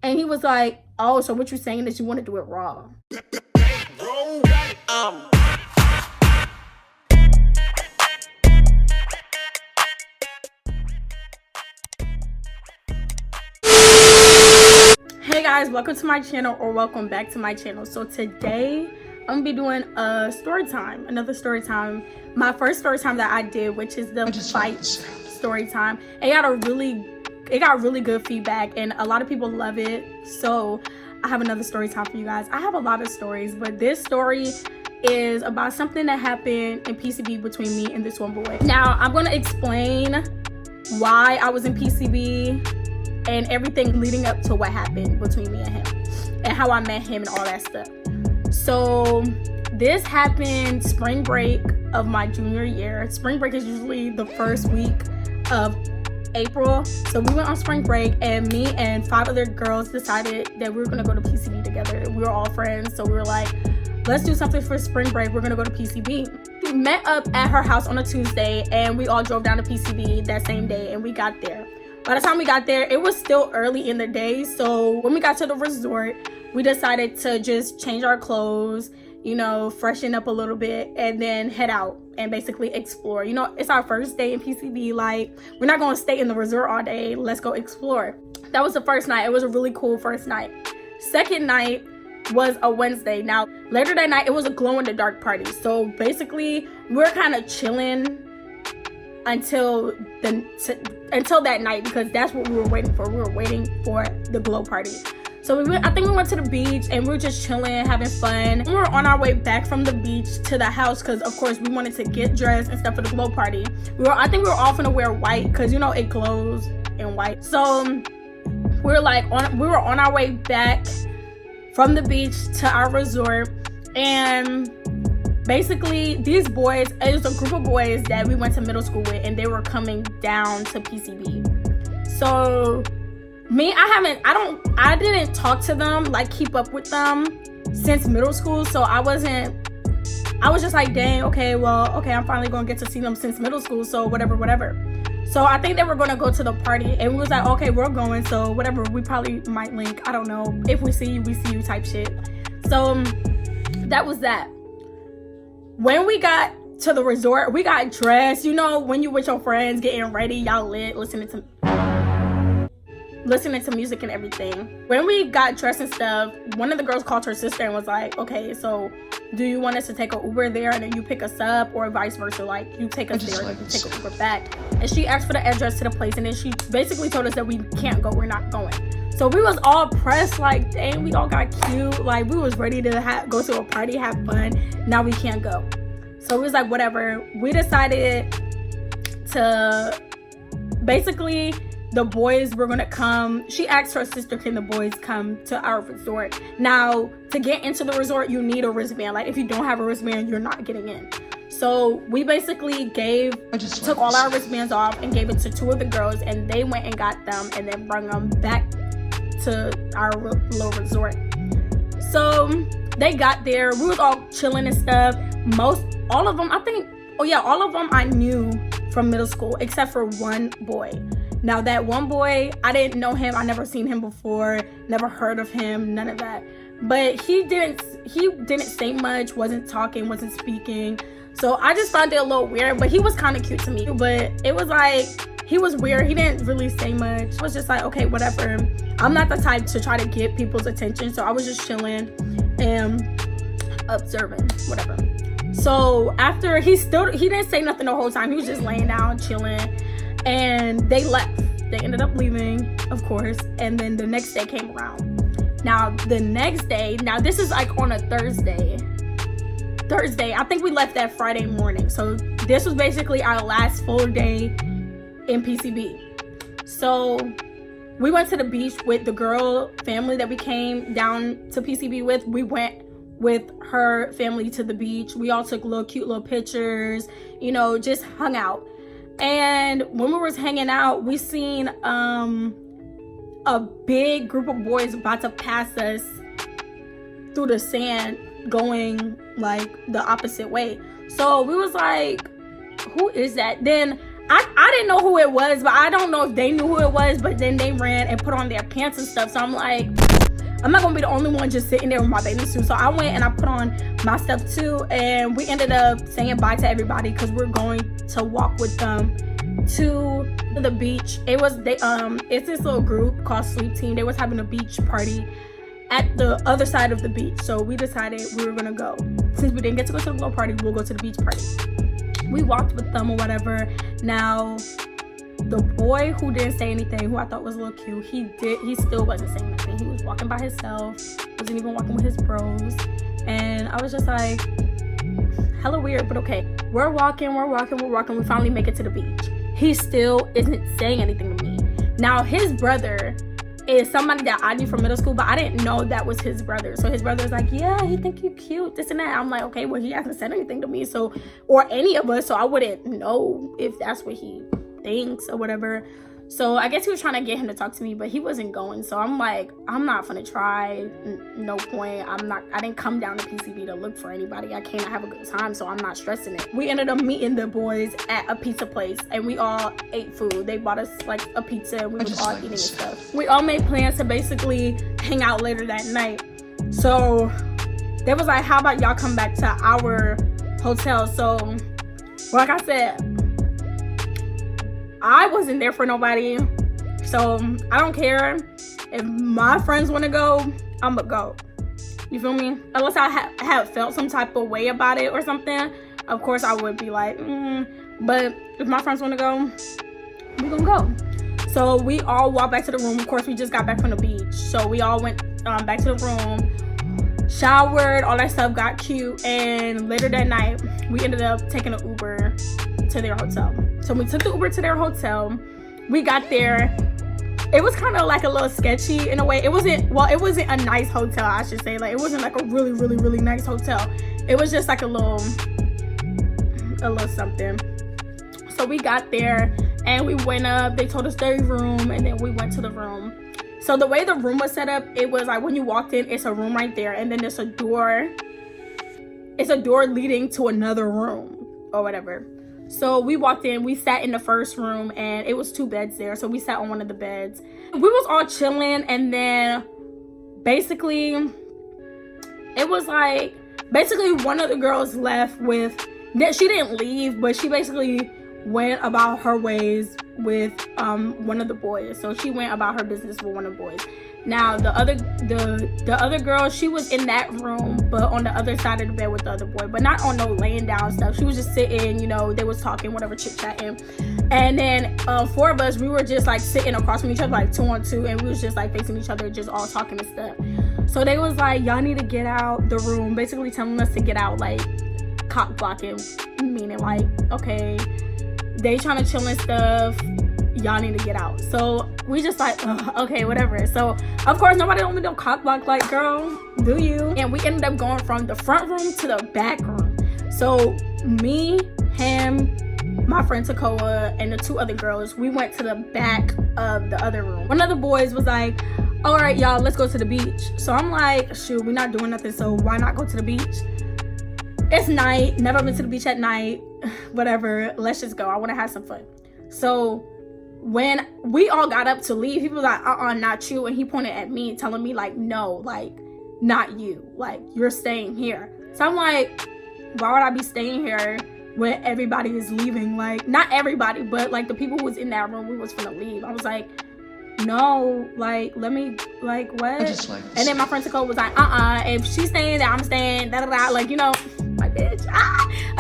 And he was like, oh, so what you saying is you want to do it raw? Hey guys, welcome to my channel, or welcome back to my channel. So today I'm gonna be doing a story time, another story time. My first story time that I did, which is the fight story time. It got really good feedback and a lot of people love it. So I have another story time for you guys. I have a lot of stories, but this story is about something that happened in PCB between me and this one boy. Now I'm gonna explain why I was in PCB and everything leading up to what happened between me and him and how I met him and all that stuff. So this happened spring break of my junior year. Spring break is usually the first week of April. So we went on spring break and me and 5 other girls decided that we were gonna go to PCB together. We were all friends, so we were like, let's do something for spring break. We're gonna go to PCB. We met up at her house on a Tuesday and we all drove down to PCB that same day and we got there. By the time we got there, it was still early in the day. So when we got to the resort, we decided to just change our clothes, you know, freshen up a little bit and then head out and basically explore. You know, it's our first day in PCB. Like, we're not going to stay in the resort all day. Let's go explore. That was the first night. It was a really cool first night. Second night was a Wednesday. Now, later that night, it was a glow-in-the-dark party. So basically, we're kind of chilling until that night because that's what we were waiting for. We were waiting for the glow party. So I think we went to the beach and we were just chilling, having fun. We were on our way back from the beach to the house because of course we wanted to get dressed and stuff for the glow party. I think we were all gonna wear white because you know it glows in white. So we were on our way back from the beach to our resort, and basically these boys, it was a group of boys that we went to middle school with and they were coming down to PCB. So me, I didn't talk to them, like keep up with them since middle school. So I was just like, dang, okay, I'm finally gonna get to see them since middle school, so whatever. So I think they were gonna go to the party and we was like, okay, we're going, so whatever, we probably might link, I don't know, if we see you type shit. So that was that. When we got to the resort, we got dressed. You know, when you with your friends, getting ready, y'all lit, listening to music and everything. When we got dressed and stuff, one of the girls called her sister and was like, okay, so do you want us to take an Uber there and then you pick us up, or vice versa? Like, you take us there and you take an Uber back. And she asked for the address to the place, and then she basically told us that we can't go, we're not going. So we was all pressed, like, dang, we all got cute. Like, we was ready to go to a party, have fun. Now we can't go. So we was like, whatever. We decided to, basically, the boys were gonna come. She asked her sister, can the boys come to our resort? Now, to get into the resort, you need a wristband. Like, if you don't have a wristband, you're not getting in. So we basically took all our wristbands off and gave it to 2 of the girls, and they went and got them and then brought them back to our little resort. So they got there, we was all chilling and stuff. All of them I knew from middle school except for one boy. Now that one boy, I didn't know him, I never seen him before, never heard of him, none of that. But he didn't say much, wasn't talking, wasn't speaking. So I just found it a little weird, but he was kind of cute to me. But it was like, he was weird. He didn't really say much. I was just like, okay, whatever. I'm not the type to try to get people's attention. So I was just chilling and observing, whatever. So after he didn't say nothing the whole time. He was just laying down, chilling, and they left. They ended up leaving, of course. And then the next day came around. Now the next day, this is like on a Thursday. I think we left that Friday morning. So this was basically our last full day in PCB. So we went to the beach with the girl family that we came down to PCB with. We went with her family to the beach. We all took cute little pictures, you know, just hung out. And when we was hanging out, we seen a big group of boys about to pass us through the sand, going like the opposite way. So we was like, who is that? Then I didn't know who it was, but I don't know if they knew who it was, but then they ran and put on their pants and stuff. So I'm like, I'm not gonna be the only one just sitting there with my bathing suit. So I went and I put on my stuff too, and we ended up saying bye to everybody because we're going to walk with them to the beach. It's this little group called Sleep Team. They was having a beach party at the other side of the beach, so we decided we were gonna go. Since we didn't get to go to the little party, we'll go to the beach party. We walked with them or whatever. Now the boy who didn't say anything, who I thought was a little cute, he still wasn't saying anything. He was walking by himself, wasn't even walking with his bros, and I was just like, hella weird, but okay. We're walking. We finally make it to the beach. He still isn't saying anything to me. Now his brother is somebody that I knew from middle school, but I didn't know that was his brother. So his brother was like, yeah, he think you cute, this and that. I'm like, okay, well, he hasn't said anything to me, so, or any of us, so I wouldn't know if that's what he thinks or whatever. So I guess he was trying to get him to talk to me, but he wasn't going. So I'm like, I'm not gonna try. No point. I didn't come down to PCB to look for anybody. I came to have a good time, so I'm not stressing it. We ended up meeting the boys at a pizza place, and we all ate food. They bought us like a pizza, and we was all eating and stuff. We all made plans to basically hang out later that night. So they was like, how about y'all come back to our hotel? So like I said, I wasn't there for nobody, so I don't care. If my friends want to go, I'm gonna go. You feel me? Unless I have felt some type of way about it or something, of course I would be like, but if my friends want to go, we gonna go. So we all walked back to the room. Of course, we just got back from the beach, so we all went back to the room, showered, all that stuff, got cute, and later that night we ended up taking an Uber to their hotel. So we took the Uber to their hotel. We got there. It was kind of like a little sketchy in a way. It wasn't a nice hotel, I should say. Like, it wasn't like a really, really, really nice hotel. It was just like a little something. So we got there and we went up. They told us their room, and then we went to the room. So the way the room was set up, it was like when you walked in, it's a room right there, and then there's a door. It's a door leading to another room or whatever. So we walked in, we sat in the first room, and it was 2 beds there. So we sat on one of the beds. We was all chilling, and then basically it was like, one of the girls left with, she didn't leave, but she basically went about her ways with one of the boys. So she went about her business with one of the boys. Now the other girl, she was in that room, but on the other side of the bed with the other boy, but not on no laying down stuff. She was just sitting, you know, they was talking, whatever, chit-chatting. And then 4 of us, we were just like sitting across from each other, like 2 on 2, and we was just like facing each other, just all talking and stuff. So they was like, y'all need to get out the room, basically telling us to get out, like cock blocking, meaning like, okay, they trying to chill and stuff, y'all need to get out. So we just like, okay, whatever. So of course nobody told me no cock block, like, girl, do you? And we ended up going from the front room to the back room. So me, him, my friend Takoa, and the 2 other girls, we went to the back of the other room. One of the boys was like, all right, y'all, let's go to the beach. So I'm like, shoot, we're not doing nothing, so why not go to the beach? It's night, never been to the beach at night, whatever, let's just go. I want to have some fun. So when we all got up to leave, he was like, not you. And he pointed at me, telling me like, no, like, not you. Like, you're staying here. So I'm like, why would I be staying here when everybody is leaving? Like, not everybody, but like the people who was in that room, we was finna leave. I was like, no, like, let me, like, what? And then my friend Takoa was like, if she's staying there, I'm staying, da da da, like, you know, my bitch.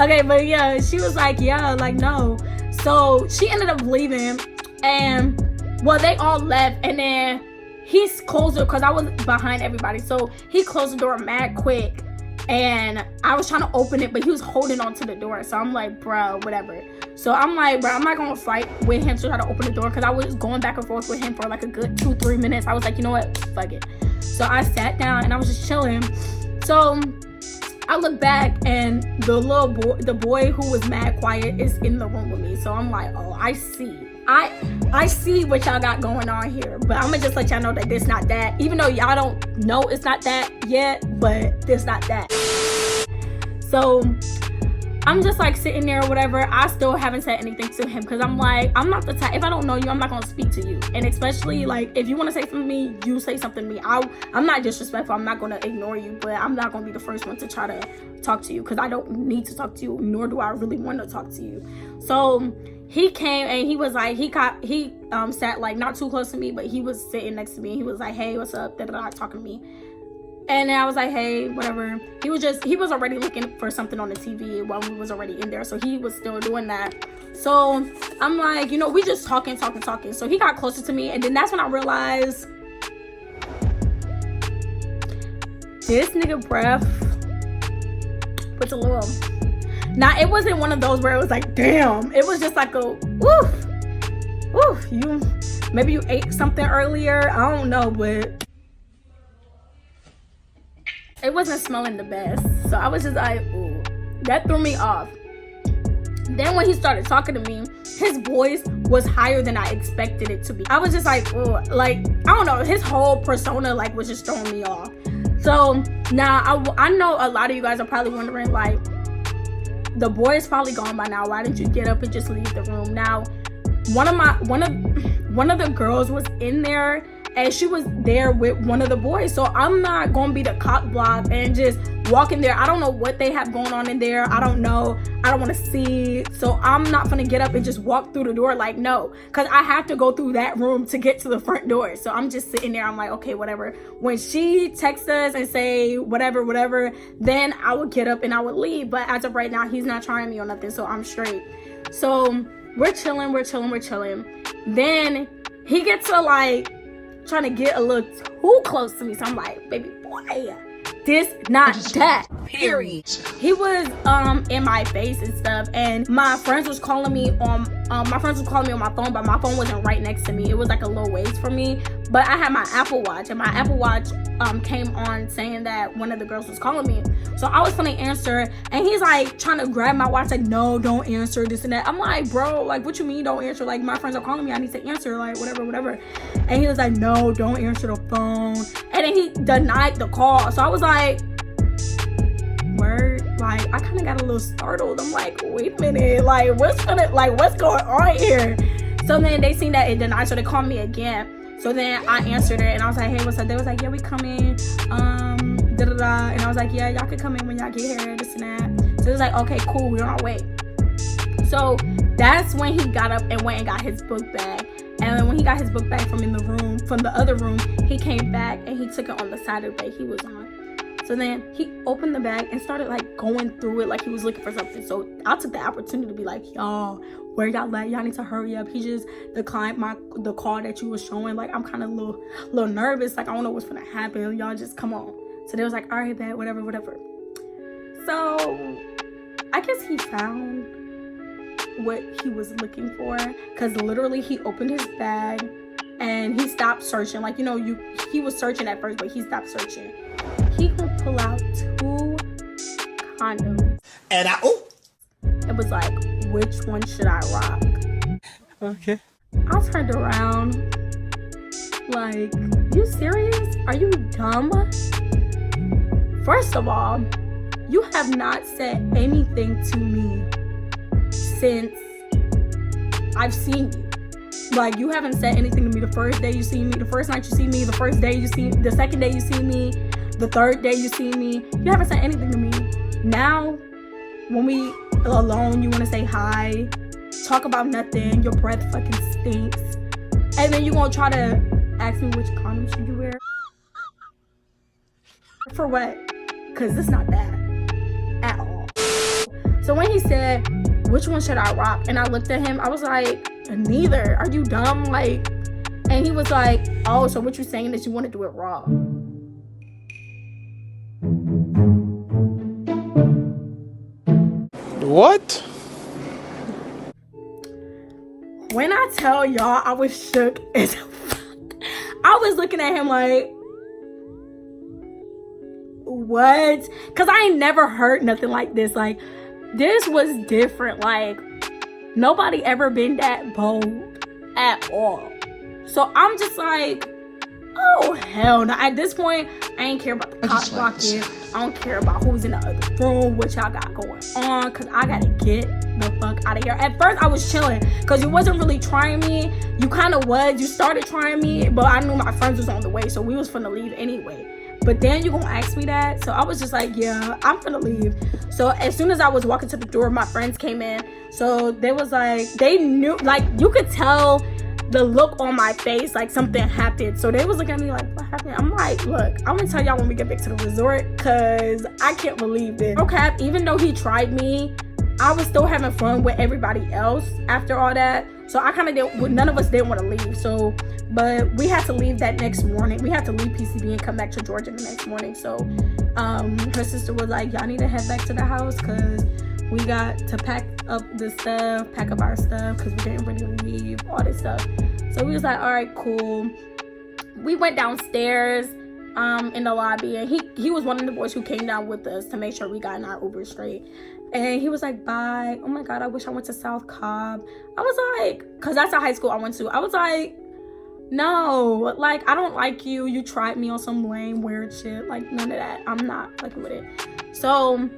Okay, but yeah, she was like, yeah, like, no. So she ended up leaving, and well, they all left, and then he closed it because I was behind everybody. So he closed the door mad quick, and I was trying to open it, but he was holding on to the door. So I'm like, bro, whatever. So I'm like, bro, I'm not gonna fight with him to try to open the door, because I was going back and forth with him for like a good 2-3 minutes. I was like, you know what, fuck it. So I sat down and I was just chilling. So I look back, and the boy who was mad quiet is in the room with me. So I'm like, oh, I see. I see what y'all got going on here, but I'm gonna just let y'all know that this not that, even though y'all don't know it's not that yet, but this not that. So I'm just like sitting there or whatever. I still haven't said anything to him because I'm like, I'm not the type, if I don't know you, I'm not gonna speak to you. And especially like if you want to say something to me, you say something to me. I'm not disrespectful, I'm not gonna ignore you, but I'm not gonna be the first one to try to talk to you because I don't need to talk to you, nor do I really want to talk to you. So he came and he was like, he sat like not too close to me, but he was sitting next to me and he was like, hey, what's up, talking to me. And then I was like, hey, whatever. He was already looking for something on the TV while we was already in there. So he was still doing that. So I'm like, we just talking. So he got closer to me. And then that's when I realized this nigga breath was a little. Now, it wasn't one of those where it was like, damn. It was just like a, woof. Maybe you ate something earlier. I don't know, but it wasn't smelling the best. So I was just like, ooh, that threw me off. Then when he started talking to me, his voice was higher than I expected it to be. I was just like, ooh, like, I don't know, his whole persona like was just throwing me off. So now I know a lot of you guys are probably wondering, like, the boy is probably gone by now. Why didn't you get up and just leave the room? Now, one of the girls was in there and she was there with one of the boys. So I'm not gonna be the cock block and just walk in there. I don't know what they have going on in there. I don't know. I don't want to see. So I'm not gonna get up and just walk through the door. Like, no, because I have to go through that room to get to the front door. So I'm just sitting there. I'm like, okay, whatever. When she texts us and say whatever, then I would get up and I would leave. But as of right now, he's not trying me or nothing. So I'm straight. So we're chilling. Then he gets to like trying to get a little too close to me. So I'm like, baby boy, this not that, period. He was in my face and stuff, and my friends was calling me on my phone, but my phone wasn't right next to me. It was like a little ways from me, but I had my Apple Watch, and my Apple Watch came on saying that one of the girls was calling me. So I was gonna answer, and he's like trying to grab my watch, like, no, don't answer, this and that. I'm like, bro, like, what you mean don't answer? Like, my friends are calling me, I need to answer, like, whatever. And he was like, no, don't answer the phone. And then he denied the call. So I was like, word? Like, I kind of got a little startled. I'm like, wait a minute, like, what's going on here? So then they seen that it denied, so they called me again. So then I answered it, and I was like, hey, what's up? They was like, yeah, we coming, and I was like, yeah, y'all can come in when y'all get here, this and that. So it was like, okay, cool, we're on our way. So that's when he got up and went and got his book bag. And then when he got his book bag from the other room, he came back and he took it on the side of the bed he was on. So then he opened the bag and started like going through it like he was looking for something. So I took the opportunity to be like, y'all, where y'all at? Y'all need to hurry up. He just declined the call that you was showing. Like, I'm kind of a little nervous. Like, I don't know what's gonna happen. Y'all just come on. So they was like, all right, bet, whatever. So I guess he found what he was looking for, because literally he opened his bag and he stopped searching. Like, he was searching at first, but he stopped searching. He gonna pull out 2 condoms, and it was like, which one should I rock? Okay. I turned around like, you serious? Are you dumb? First of all, you have not said anything to me since I've seen you. Like, you haven't said anything to me the first day you see me, the first night you see me, the first day you see me, the second day you see me, the third day you see me. You haven't said anything to me. Now, when we alone, you want to say hi, talk about nothing, your breath fucking stinks, and then you gonna try to ask me which condom should you wear? For what? Because it's not that at all. So when he said, which one should I rock? And I looked at him, I was like, neither. Are you dumb? Like, and he was like, oh, so what you saying that you want to do it raw? What? When I tell y'all I was shook as fuck, I was looking at him like, what? Because I ain't never heard nothing like this. Like, this was different. Like, nobody ever been that bold at all. So I'm just like, Oh, hell no. At this point, I ain't care about the cock blocking. I don't care about who's in the other room, what y'all got going on, because I gotta get the fuck out of here. At first, I was chilling, because you wasn't really trying me. You kind of was. You started trying me, but I knew my friends was on the way, so we was finna leave anyway. But then you gonna ask me that? So I was just like, yeah, I'm finna leave. So as soon as I was walking to the door, my friends came in. So they was like, they knew, like, you could tell the look on my face, like something happened. So they was looking at me like, what happened? I'm like, look, I'm gonna tell y'all when we get back to the resort, cause I can't believe this. Okay, even though he tried me, I was still having fun with everybody else after all that. So I kind of didn't, none of us didn't want to leave. So, but we had to leave that next morning. We had to leave PCB and come back to Georgia the next morning. So her sister was like, y'all need to head back to the house, cause we got to pack up the stuff, pack up our stuff, because we didn't really leave, all this stuff. So we was like, all right, cool. We went downstairs in the lobby, and he was one of the boys who came down with us to make sure we got in our Uber straight. And he was like, bye. Oh my God, I wish I went to South Cobb. I was like, because that's a high school I went to. I was like, no, like, I don't like you. You tried me on some lame, weird shit. Like, none of that. I'm not fucking with it. So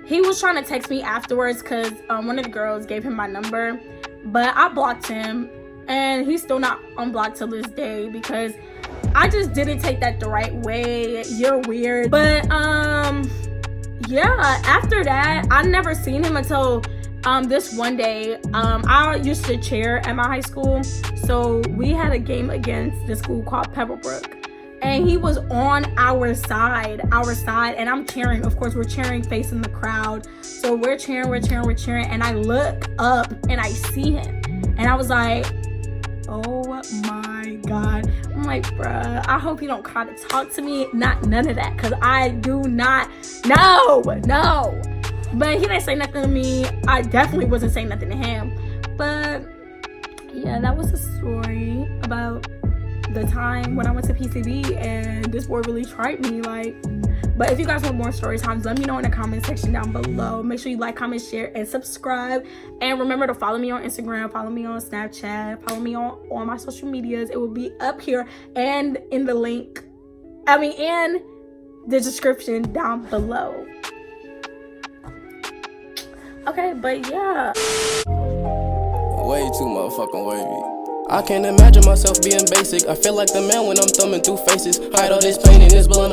he was trying to text me afterwards because one of the girls gave him my number, but I blocked him, and he's still not unblocked till this day because I just didn't take that the right way. You're weird. But yeah, after that, I never seen him until this one day. I used to cheer at my high school, so we had a game against the school called Pebblebrook. And he was on our side, and I'm cheering. Of course, we're cheering facing the crowd. So we're cheering, and I look up and I see him. And I was like, oh my God. I'm like, bruh, I hope you don't try to talk to me. None of that, because I do not, no. But he didn't say nothing to me. I definitely wasn't saying nothing to him. But yeah, that was the story about the time when I went to PCB and this boy really tried me. Like, but if you guys want more story times, let me know in the comment section down below. Make sure you like, comment, share, and subscribe. And remember to follow me on Instagram, follow me on Snapchat, follow me on all my social medias. It will be up here and in the link, in the description down below. Okay, but yeah, way too motherfucking wavy. I can't imagine myself being basic. I feel like the man when I'm thumbing through faces. Hide all this pain in this balloon.